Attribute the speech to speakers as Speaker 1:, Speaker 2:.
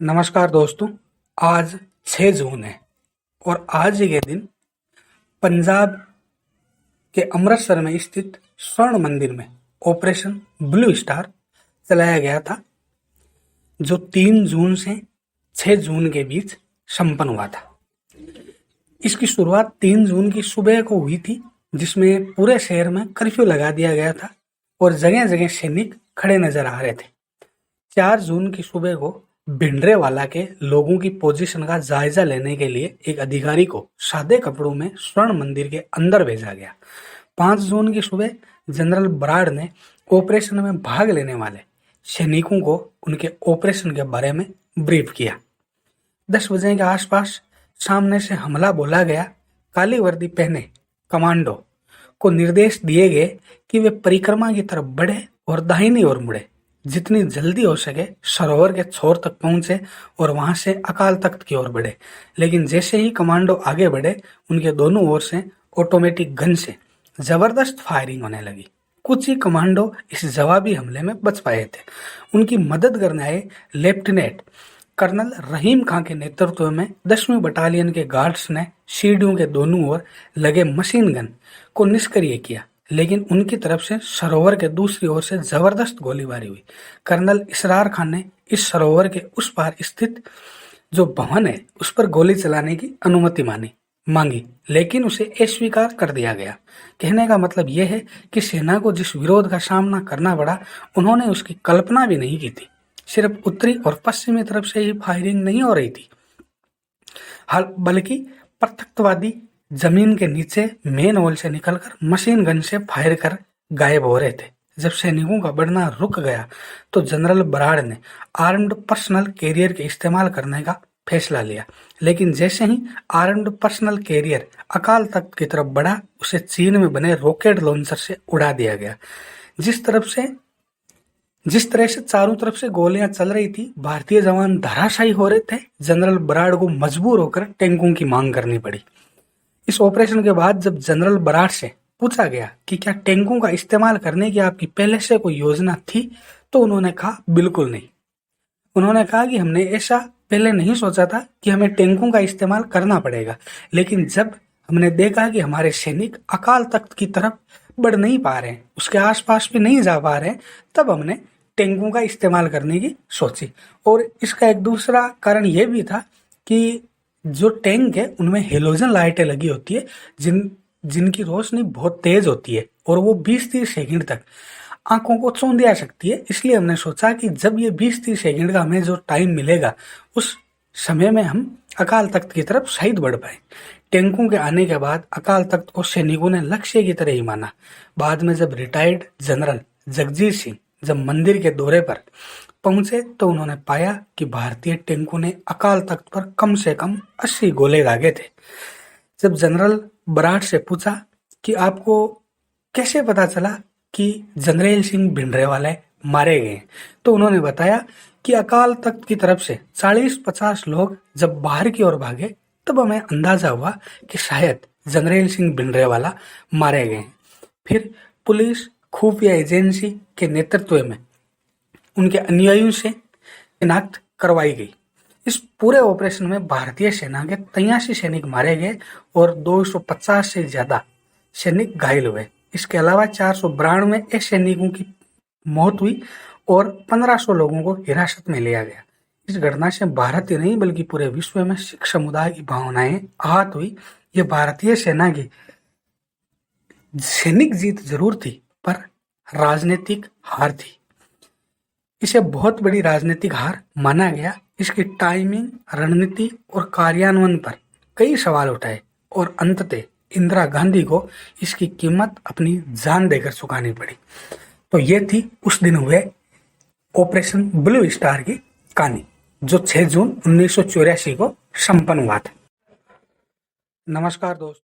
Speaker 1: नमस्कार दोस्तों। आज 6 जून है और आज के दिन पंजाब के अमृतसर में स्थित स्वर्ण मंदिर में ऑपरेशन ब्लू स्टार चलाया गया था, जो 3 जून से 6 जून के बीच संपन्न हुआ था। इसकी शुरुआत 3 जून की सुबह को हुई थी, जिसमें पूरे शहर में कर्फ्यू लगा दिया गया था और जगह जगह सैनिक खड़े नजर आ रहे थे। 4 जून की सुबह को भिंडरेवाला के लोगों की पोजीशन का जायजा लेने के लिए एक अधिकारी को सादे कपड़ों में स्वर्ण मंदिर के अंदर भेजा गया। 5 जून की सुबह जनरल बराड़ ने ऑपरेशन में भाग लेने वाले सैनिकों को उनके ऑपरेशन के बारे में ब्रीफ किया। 10 बजे के आसपास सामने से हमला बोला गया। काली वर्दी पहने कमांडो को निर्देश दिए गए कि वे परिक्रमा की तरफ बढ़े और दाहिनी ओर मुड़े, जितनी जल्दी हो सके सरोवर के छोर तक पहुंचे और वहां से अकाल तख्त की ओर बढ़े। लेकिन जैसे ही कमांडो आगे बढ़े, उनके दोनों ओर से ऑटोमेटिक गन से जबरदस्त फायरिंग होने लगी। कुछ ही कमांडो इस जवाबी हमले में बच पाए थे। उनकी मदद करने आए लेफ्टिनेंट कर्नल रहीम खां के नेतृत्व में 10वीं बटालियन के गार्ड्स ने सीढ़ियों के दोनों ओर लगे मशीन गन को निष्क्रिय किया, लेकिन उनकी तरफ से सरोवर के दूसरी ओर से जबरदस्त गोलीबारी हुई। कर्नल इसरार खान ने इस सरोवर के उस पार स्थित जो भवन है उस पर गोली चलाने की अनुमति मांगी, लेकिन उसे अस्वीकार कर दिया गया। कहने का मतलब यह है कि सेना को जिस विरोध का सामना करना पड़ा, उन्होंने उसकी कल्पना भी नहीं की थी। सिर्फ उत्तरी और पश्चिमी तरफ से ही फायरिंग नहीं हो रही थी, बल्कि प्रत्यक्षवादी जमीन के नीचे मेन होल से निकलकर मशीन गन से फायर कर गायब हो रहे थे। जब सैनिकों का बढ़ना रुक गया तो जनरल बराड़ ने आर्म्ड पर्सनल कैरियर के इस्तेमाल करने का फैसला लिया, लेकिन जैसे ही armed personal career Akal Takht की तरफ बढ़ा, उसे चीन में बने रॉकेट लॉन्चर से उड़ा दिया गया। जिस तरह से चारों तरफ से गोलियां चल रही थी, भारतीय जवान धराशायी हो रहे थे। जनरल बराड़ को मजबूर होकर टैंकों की मांग करनी पड़ी। इस ऑपरेशन के बाद जब जनरल बराड़ से पूछा गया कि क्या टैंकों का इस्तेमाल करने की आपकी पहले से कोई योजना थी, तो उन्होंने कहा बिल्कुल नहीं। उन्होंने कहा कि हमने ऐसा पहले नहीं सोचा था कि हमें टैंकों का इस्तेमाल करना पड़ेगा, लेकिन जब हमने देखा कि हमारे सैनिक अकाल तख्त की तरफ बढ़ नहीं पा रहे हैं, उसके आसपास भी नहीं जा पा रहे हैं, तब हमने टैंकों का इस्तेमाल करने की सोची। और इसका एक दूसरा कारण यह भी था कि जो टैंक है उनमें हेलोजन लाइटें लगी होती है, जिनकी रोशनी बहुत तेज होती है और वो 20-30 सेकंड तक आंखों को चौंधिया सकती है। इसलिए हमने सोचा कि जब ये 20-30 सेकंड का हमें जो टाइम मिलेगा, उस समय में हम अकाल तख्त की तरफ शायद बढ़ पाए। टैंकों के आने के बाद अकाल तख्त को सैनिकों ने लक्ष्य की तरह ही माना। बाद में जब रिटायर्ड जनरल जगजीत सिंह जब मंदिर के दौरे पर पहुंचे, तो उन्होंने पाया कि भारतीय टैंकों ने अकाल तख्त पर कम से कम 80 गोले दागे थे। जब जनरल बराड़ से पूछा कि आपको कैसे पता चला कि जनरल सिंह भिंडरेवाला मारे गए, तो उन्होंने बताया कि अकाल तख्त की तरफ से 40-50 लोग जब बाहर की ओर भागे, तब हमें अंदाजा हुआ कि शायद जनरल सिंह भिंडरेवाला मारे गए। फिर पुलिस खुफिया एजेंसी के नेतृत्व में उनके अनुयायियों से शिनाख्त करवाई गई। इस पूरे ऑपरेशन में भारतीय सेना के 83 सैनिक मारे गए और 250 से ज्यादा सैनिक घायल हुए। इसके अलावा 492 सैनिकों की मौत हुई और 1500 लोगों को हिरासत में लिया गया। इस घटना से भारत ही नहीं बल्कि पूरे विश्व में सिख समुदाय की भावनाएं आहत हुई। ये भारतीय सेना की सैनिक जीत जरूर थी, पर राजनीतिक हार थी। इसे बहुत बड़ी राजनीतिक हार माना गया। इसकी टाइमिंग, रणनीति और कार्यान्वयन पर कई सवाल उठाए और अंततः इंदिरा गांधी को इसकी कीमत अपनी जान देकर चुकानी पड़ी। तो ये थी उस दिन हुए ऑपरेशन ब्लू स्टार की कहानी, जो 6 जून 1984 को संपन्न हुआ था। नमस्कार दोस्तों।